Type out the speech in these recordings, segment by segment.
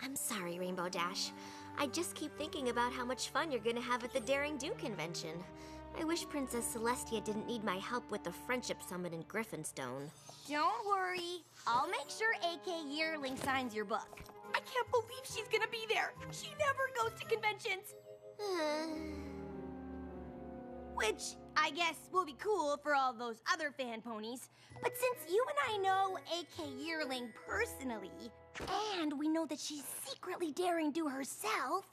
I'm sorry, Rainbow Dash. I just keep thinking about how much fun you're gonna have at the Daring Do convention. I wish Princess Celestia didn't need my help with the Friendship Summit in Griffinstone. Don't worry. I'll make sure AK Yearling signs your book. I can't believe she's gonna be there. She never goes to conventions. Which, I guess, will be cool for all those other fan ponies. But since you and I know AK Yearling personally, and we know that she's secretly Daring Do herself,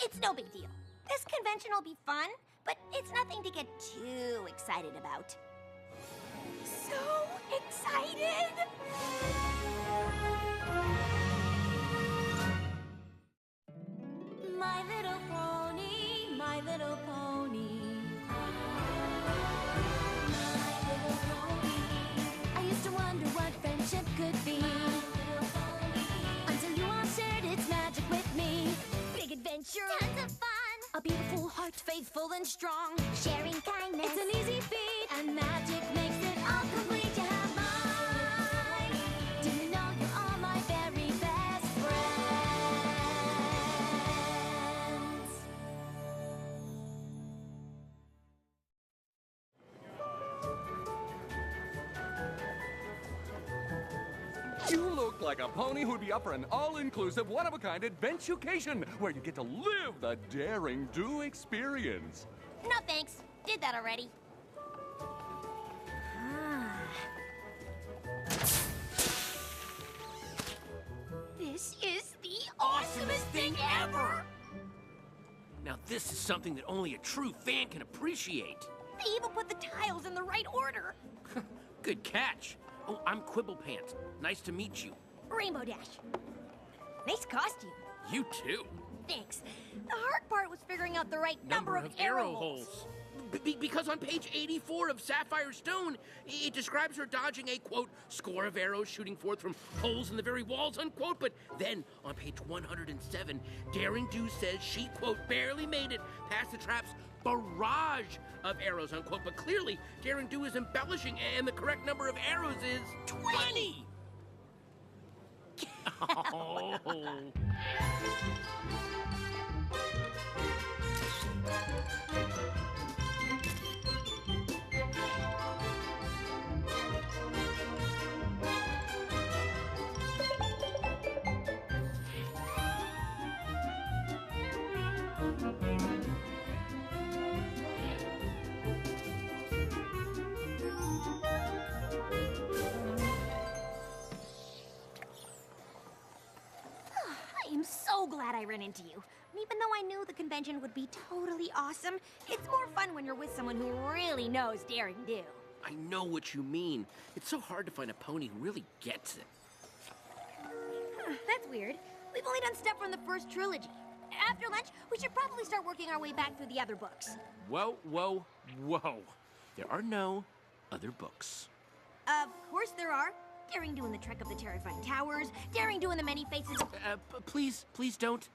it's no big deal. This convention will be fun, but it's nothing to get too excited about. So excited! My little pony, my little pony. My little pony. I used to wonder what friendship could be. Until you all shared its magic with me. Big adventure. Tons of fun. A beautiful heart, faithful and strong. Sharing kindness. It's an easy feat. And magic makes it all complete. You have mine. Do you know you're all my very best friends? You look like a pony who'd be up for an all-inclusive, one-of-a-kind adventucation where you get to live the Daring Do experience. No thanks. Did that already. This is the awesomest thing ever! Now this is something that only a true fan can appreciate. They even put the tiles in the right order. Good catch. Oh, I'm Quibblepants. Nice to meet you. Rainbow Dash. Nice costume. You too. Thanks. The hard part was figuring out the right number of arrow holes. Because on page 84 of Sapphire Stone, it describes her dodging a, quote, score of arrows shooting forth from holes in the very walls, unquote. But then, on page 107, Daring Do says she, quote, barely made it past the trap's barrage of arrows, unquote. But clearly, Daring Do is embellishing, and the correct number of arrows is 20! Oh. I am so glad I ran into you. Even though I knew the convention would be totally awesome, it's more fun when you're with someone who really knows Daring Do. I know what you mean. It's so hard to find a pony who really gets it. That's weird. We've only done stuff from the first trilogy. After lunch, we should probably start working our way back through the other books. Whoa, whoa, whoa. There are no other books. Of course there are. Daring Do in the Trek of the Terrifying Towers, Daring Do in the Many Faces of... Please don't.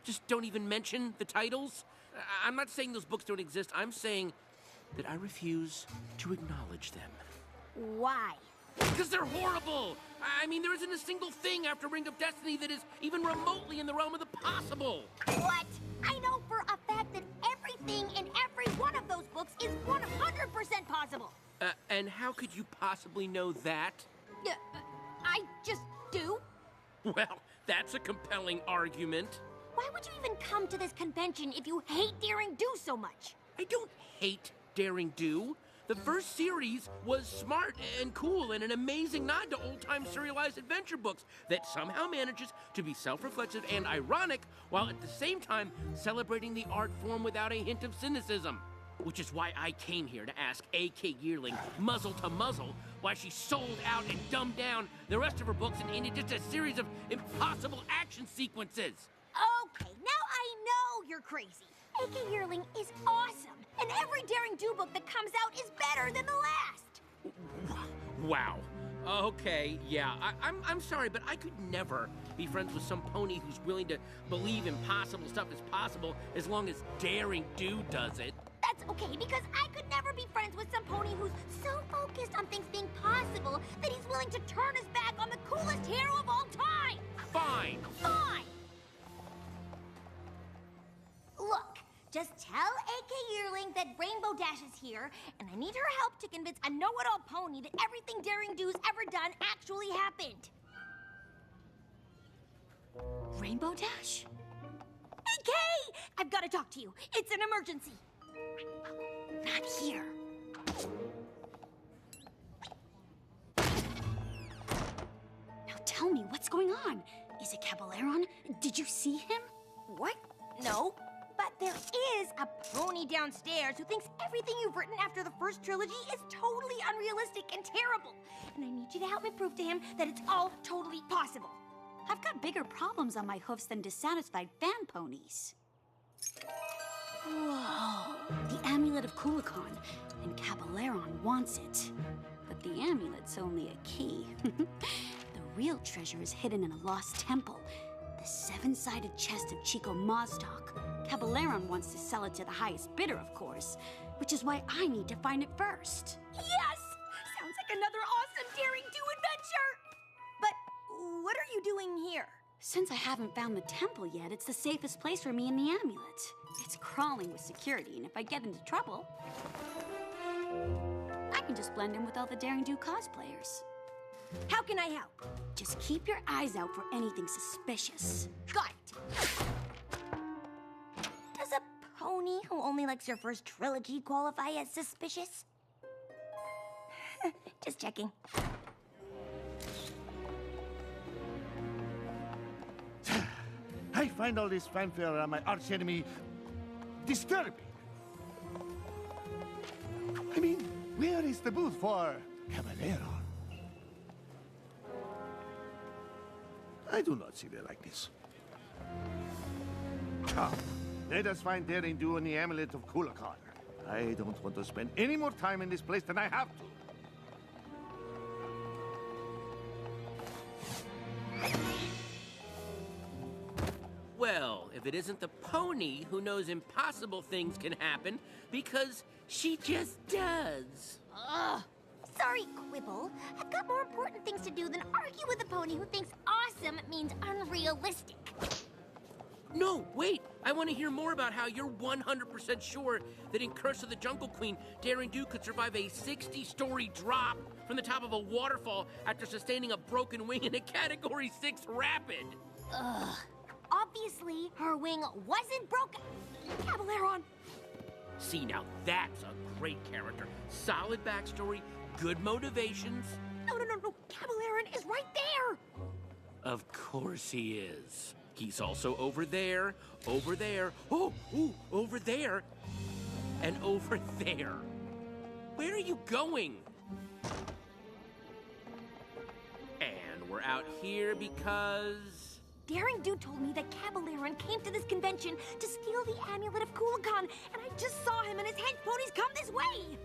Just don't even mention the titles. I'm not saying those books don't exist. I'm saying that I refuse to acknowledge them. Why? Because they're horrible! I mean, there isn't a single thing after Ring of Destiny that is even remotely in the realm of the possible. What? I know for a fact that everything in every one of those books is 100% possible. And how could you possibly know that? I just do. Well, that's a compelling argument. Why would you even come to this convention if you hate Daring Do so much? I don't hate Daring Do. The first series was smart and cool and an amazing nod to old-time serialized adventure books that somehow manages to be self-reflexive and ironic while at the same time celebrating the art form without a hint of cynicism. Which is why I came here to ask AK Yearling, muzzle to muzzle, why she sold out and dumbed down the rest of her books into just a series of impossible action sequences. Okay, now I know you're crazy. AK Yearling is awesome, and every Daring Do book that comes out is better than the last. Wow. Okay, yeah, I'm sorry, but I could never be friends with some pony who's willing to believe impossible stuff is possible as long as Daring Do does it. That's okay, because I could never be friends with some pony who's so focused on things being possible that he's willing to turn his back on the coolest hero of all time! Fine! Fine! AK Yearling that Rainbow Dash is here, and I need her help to convince a know-it-all pony that everything Daring Do's ever done actually happened. Rainbow Dash? AK! I've got to talk to you. It's an emergency. Not here. Now tell me, what's going on? Is it Caballeron? Did you see him? What? No. But there is a pony downstairs who thinks everything you've written after the first trilogy is totally unrealistic and terrible. And I need you to help me prove to him that it's all totally possible. I've got bigger problems on my hoofs than dissatisfied fan ponies. Whoa. The amulet of Kulikon. And Caballeron wants it. But the amulet's only a key. The real treasure is hidden in a lost temple. The seven-sided chest of Chico Maztok. Caballeron wants to sell it to the highest bidder, of course. Which is why I need to find it first. Yes! Sounds like another awesome Daring Do adventure! But what are you doing here? Since I haven't found the temple yet, it's the safest place for me and the amulet. It's crawling with security, and if I get into trouble, I can just blend in with all the Daring Do cosplayers. How can I help? Just keep your eyes out for anything suspicious. Got it. Does a pony who only likes your first trilogy qualify as suspicious? Just checking. I find all this fanfare around my archenemy disturbing. I mean, where is the booth for Caballero? I do not see the likeness. Come, let us find Daring Do and the amulet of Kulikon. I don't want to spend any more time in this place than I have to. Well, if it isn't the pony who knows impossible things can happen, because she just does. Ugh. Sorry, Quibble. I've got more important things to do than argue with a pony who thinks awesome means unrealistic. No, wait! I want to hear more about how you're 100% sure that in Curse of the Jungle Queen, Daring Do could survive a 60-story drop from the top of a waterfall after sustaining a broken wing in a Category 6 rapid. Ugh. Obviously, her wing wasn't broken. Caballeron! See, now that's a great character. Solid backstory, good motivations. No. Caballeron is right there. Of course he is. He's also over there, oh, over there, and over there. Where are you going? And we're out here because... Daring Do told me that Caballeron came to this convention to steal the amulet of Kulikon, and I just saw him and his hench ponies come this way.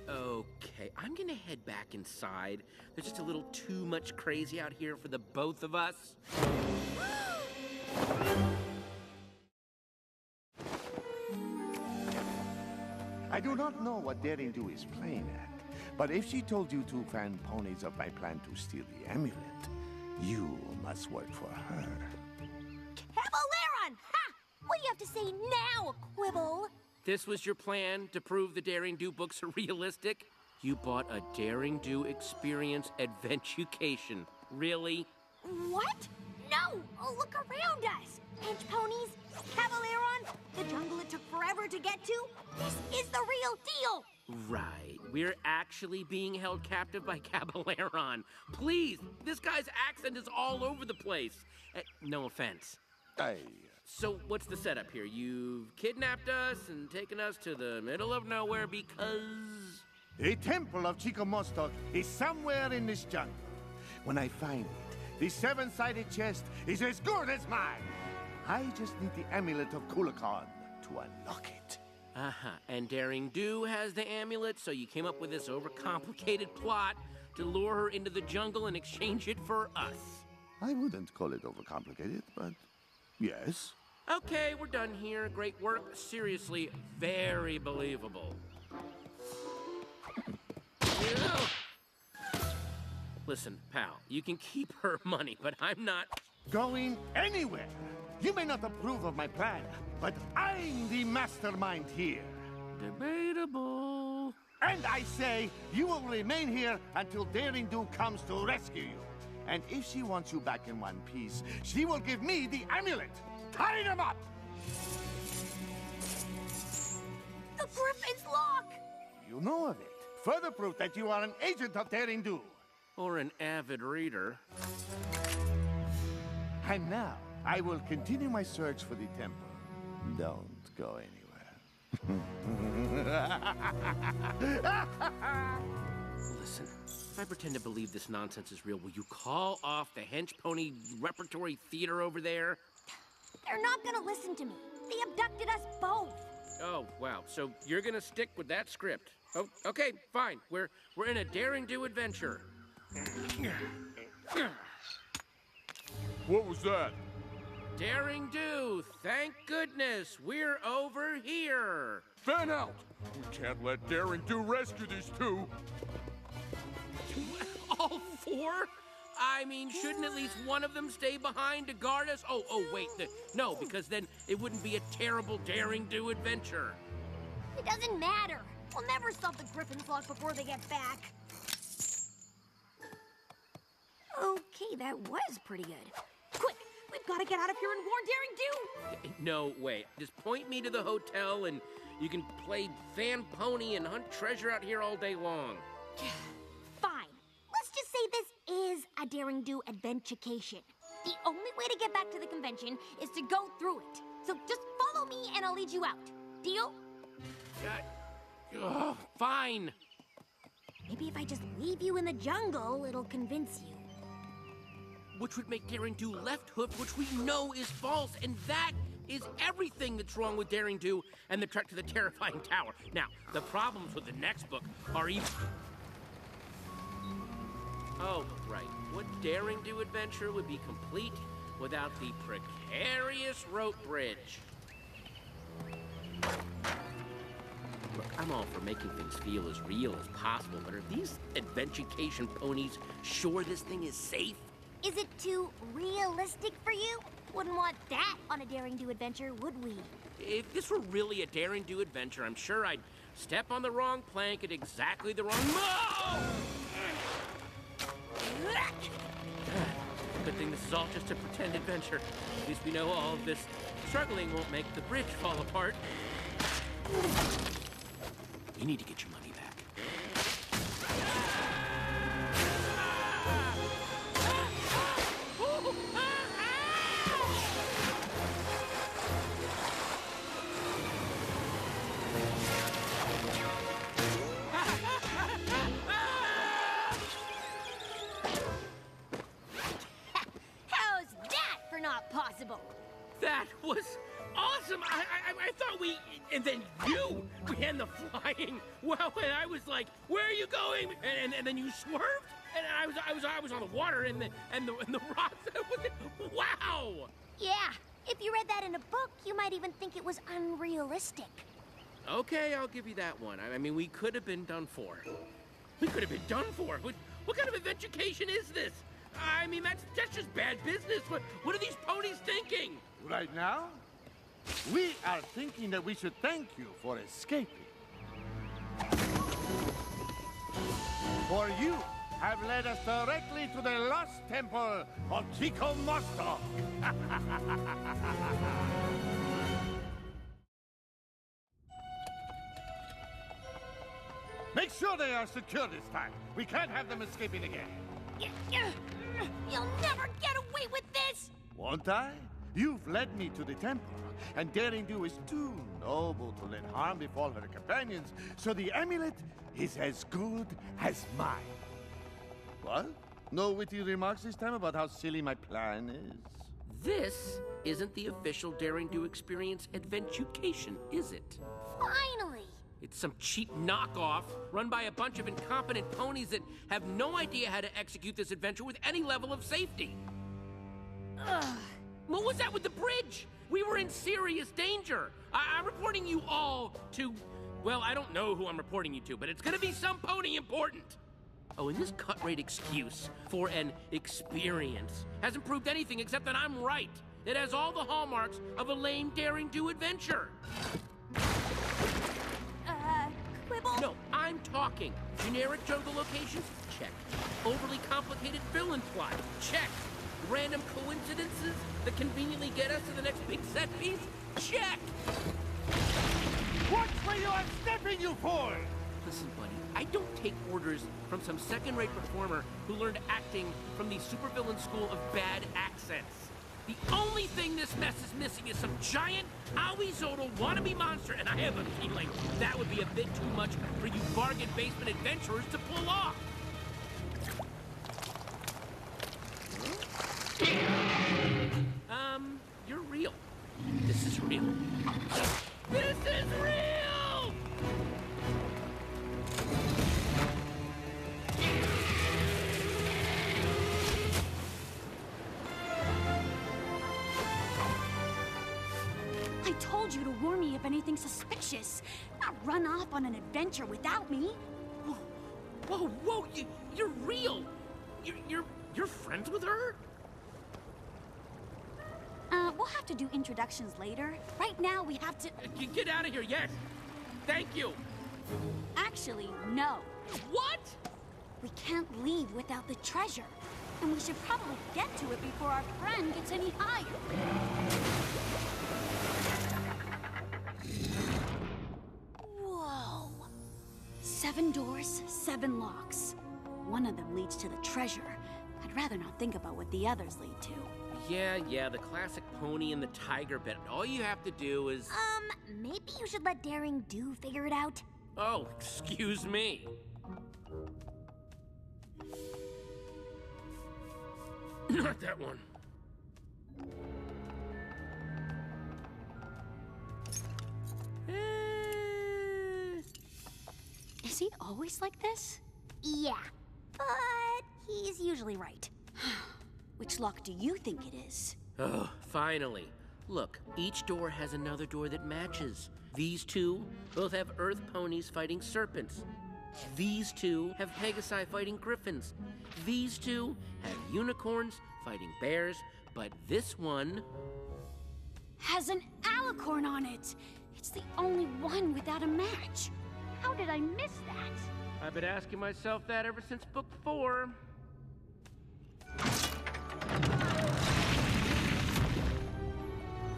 Okay, I'm gonna head back inside. There's just a little too much crazy out here for the both of us. I do not know what Daring Do is playing at, but if she told you two fan ponies of my plan to steal the amulet, you must work for her. Caballeron! Ha! What do you have to say now, Quibble? This was your plan to prove the Daring Do books are realistic? You bought a Daring Do experience adventucation. Really? What? No! Look around us! Hench ponies, Caballeron, the jungle it took forever to get to. This is the real deal! Right. We're actually being held captive by Caballeron. Please, this guy's accent is all over the place. No offense. So what's the setup here? You've kidnapped us and taken us to the middle of nowhere because... A temple of Chico Maztok is somewhere in this jungle. When I find it, the seven-sided chest is as good as mine. I just need the amulet of Kulikon to unlock it. Uh-huh. And Daring Do has the amulet, so you came up with this overcomplicated plot to lure her into the jungle and exchange it for us. I wouldn't call it overcomplicated, but yes. Okay, we're done here. Great work. Seriously, very believable. Listen, pal, you can keep her money, but I'm not going anywhere. You may not approve of my plan, but I'm the mastermind here. Debatable. And I say, you will remain here until Daring Do comes to rescue you. And if she wants you back in one piece, she will give me the amulet. Tie them up! The Griffin's lock! You know of it. Further proof that you are an agent of Daring Do. Or an avid reader. And now, I will continue my search for the temple. Don't go anywhere. Listen, if I pretend to believe this nonsense is real, will you call off the hench pony repertory theater over there? They're not gonna listen to me. They abducted us both. Oh, wow. So you're gonna stick with that script. Oh, okay, fine. We're in a daring do adventure. What was that? Daring do, thank goodness, we're over here. Fan out! We can't let Daring Do rescue these two. All four? I mean, shouldn't at least one of them stay behind to guard us? Oh, wait, no, because then it wouldn't be a terrible daring do adventure. It doesn't matter. We'll never stop the Griffin's lock before they get back. Okay, that was pretty good. Quick, we've got to get out of here and warn Daring Do. No, wait, just point me to the hotel and you can play fan pony and hunt treasure out here all day long. Fine. Let's just say this is a Daring Do adventurecation. The only way to get back to the convention is to go through it. So just follow me and I'll lead you out. Deal? Fine. Maybe if I just leave you in the jungle, it'll convince you. Which would make Daring Do left hoof, which we know is false, and that is everything that's wrong with Daring Do and the trek to the terrifying tower. Now, the problems with the next book are even... Oh, right. What Daring Do adventure would be complete without the precarious rope bridge? Look, I'm all for making things feel as real as possible, but are these adventurecation ponies sure this thing is safe? Is it too realistic for you? Wouldn't want that on a Daring Do adventure, would we? If this were really a Daring Do adventure, I'm sure I'd step on the wrong plank at exactly the wrong... Good thing this is all just a pretend adventure. At least we know all of this struggling won't make the bridge fall apart. You need to get your money back. How's that for not possible? That was awesome! I thought we... And then you began the flying. Well, and I was like, where are you going? And then you swerved? And I was on the water and the rocks. Wow! Yeah, if you read that in a book, you might even think it was unrealistic. Okay, I'll give you that one. I mean, we could have been done for. We could have been done for. What kind of adventurecation is this? I mean, that's just bad business. What are these ponies thinking? Right now, we are thinking that we should thank you for escaping. For you have led us directly to the lost temple of Chico Mostok. Make sure they are secure this time. We can't have them escaping again. You'll never get away with this! Won't I? You've led me to the temple, and Daring Do is too noble to let harm befall her companions, so the amulet is as good as mine. What? No witty remarks this time about how silly my plan is? This isn't the official Daring Do Experience adventurecation, is it? Finally! It's some cheap knockoff run by a bunch of incompetent ponies that have no idea how to execute this adventure with any level of safety. Ugh. What was that with the bridge? We were in serious danger. I'm reporting you all to... Well, I don't know who I'm reporting you to, but it's gonna be some pony important. Oh, and this cut-rate excuse for an experience hasn't proved anything except that I'm right. It has all the hallmarks of a lame Daring Do adventure. I'm talking. Generic jungle locations? Check. Overly complicated villain plot? Check. Random coincidences that conveniently get us to the next big set piece? Check! What were you unstepping you for? Listen, buddy, I don't take orders from some second-rate performer who learned acting from the supervillain school of bad accents. The only thing this mess is missing is some giant, owie-zodal wannabe monster, and I have a feeling that would be a bit too much for you bargain basement adventurers to pull off. You're real. This is real. This is real! I told you to warn me if anything suspicious. Not run off on an adventure without me. Whoa, you're real! You're friends with her? We'll have to do introductions later. Right now, we have to... Get out of here, yes! Thank you! Actually, no. What? We can't leave without the treasure. And we should probably get to it before our friend gets any higher. Whoa. 7 doors, 7 locks. One of them leads to the treasure. I'd rather not think about what the others lead to. Yeah, the classic pony and the tiger bit. All you have to do is... Maybe you should let Daring Do figure it out. Oh, excuse me. Not that one. Is he always like this? Yeah, but he's usually right. Which lock do you think it is? Oh, finally. Look, each door has another door that matches. These two both have earth ponies fighting serpents. These two have Pegasi fighting griffins. These two have unicorns fighting bears. But this one... has an alicorn on it! It's the only one without a match. How did I miss that? I've been asking myself that ever since book 4.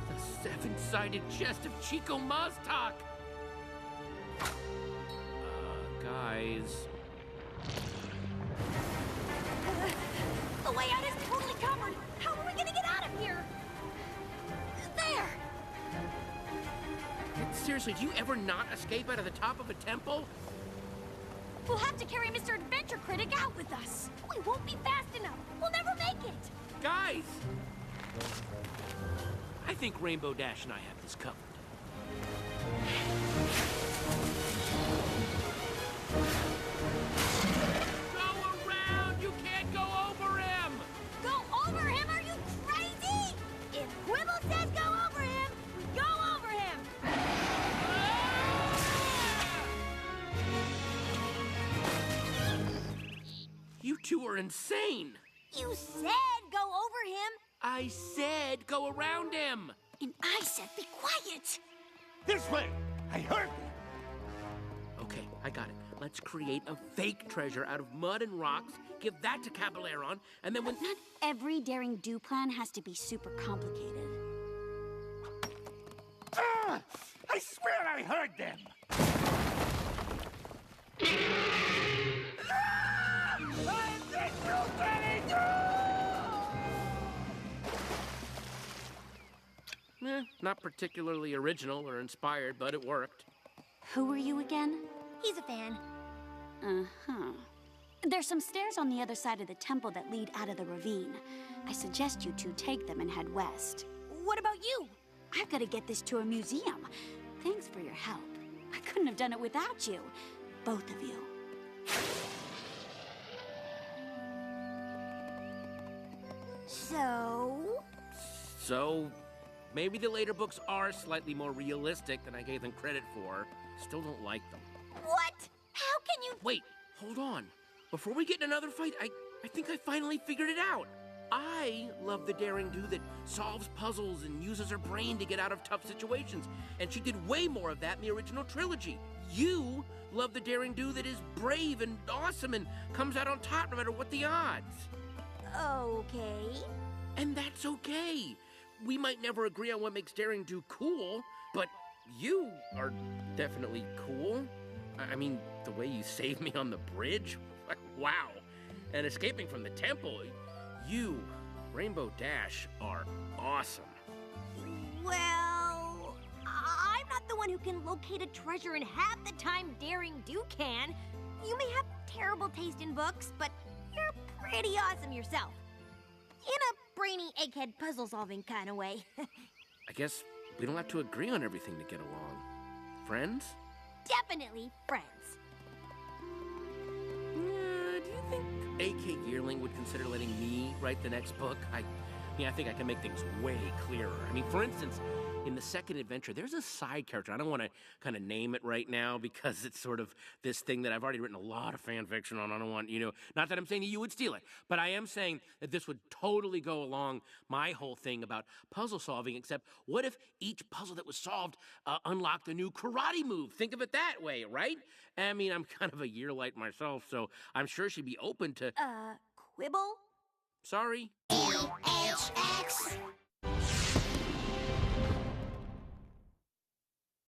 The 7-sided chest of Chico Maztak! Guys... The way out is totally covered. How are we gonna get out of here? There! Seriously, do you ever not escape out of the top of a temple? We'll have to carry Mr. Adventure Critic out with us. We won't be fast enough. We'll never make it. Guys! I think Rainbow Dash and I have this covered. Go around! You can't go over him! Go over him? Are you crazy? If Quibble says go over him, we go over him. You two are insane! You said go over him. I said go around him! And I said be quiet! This way! I heard you! Okay, I got it. Let's create a fake treasure out of mud and rocks, give that to Caballero, and then when... Not every Daring Do plan has to be super complicated. Ah! I swear I heard them! Not particularly original or inspired, but it worked. Who are you again? He's a fan. Uh-huh. There's some stairs on the other side of the temple that lead out of the ravine. I suggest you two take them and head west. What about you? I've got to get this to a museum. Thanks for your help. I couldn't have done it without you. Both of you. So, maybe the later books are slightly more realistic than I gave them credit for. Still don't like them. What? How can you... Wait, hold on. Before we get in another fight, I think I finally figured it out. I love the daring do that solves puzzles and uses her brain to get out of tough situations, and she did way more of that in the original trilogy. You love the daring do that is brave and awesome and comes out on top no matter what the odds. Okay. And that's okay. We might never agree on what makes daring do cool, but you are definitely cool. I mean, the way you saved me on the bridge, wow. And escaping from the temple, you, Rainbow Dash, are awesome. Well, I'm not the one who can locate a treasure and half the time Daring Do can. You may have terrible taste in books, but you're pretty awesome yourself. In a brainy egghead puzzle-solving kind of way. I guess we don't have to agree on everything to get along. Friends? Definitely friends. Do you think A.K. Yearling would consider letting me write the next book? I think I can make things way clearer. I mean, for instance, in the second adventure, there's a side character. I don't want to kind of name it right now because it's sort of this thing that I've already written a lot of fan fiction on. I don't want, not that I'm saying that you would steal it, but I am saying that this would totally go along my whole thing about puzzle solving, except what if each puzzle that was solved unlocked a new karate move? Think of it that way, right? I mean, I'm kind of a yearlight myself, so I'm sure she'd be open to... Quibble? Sorry. L-H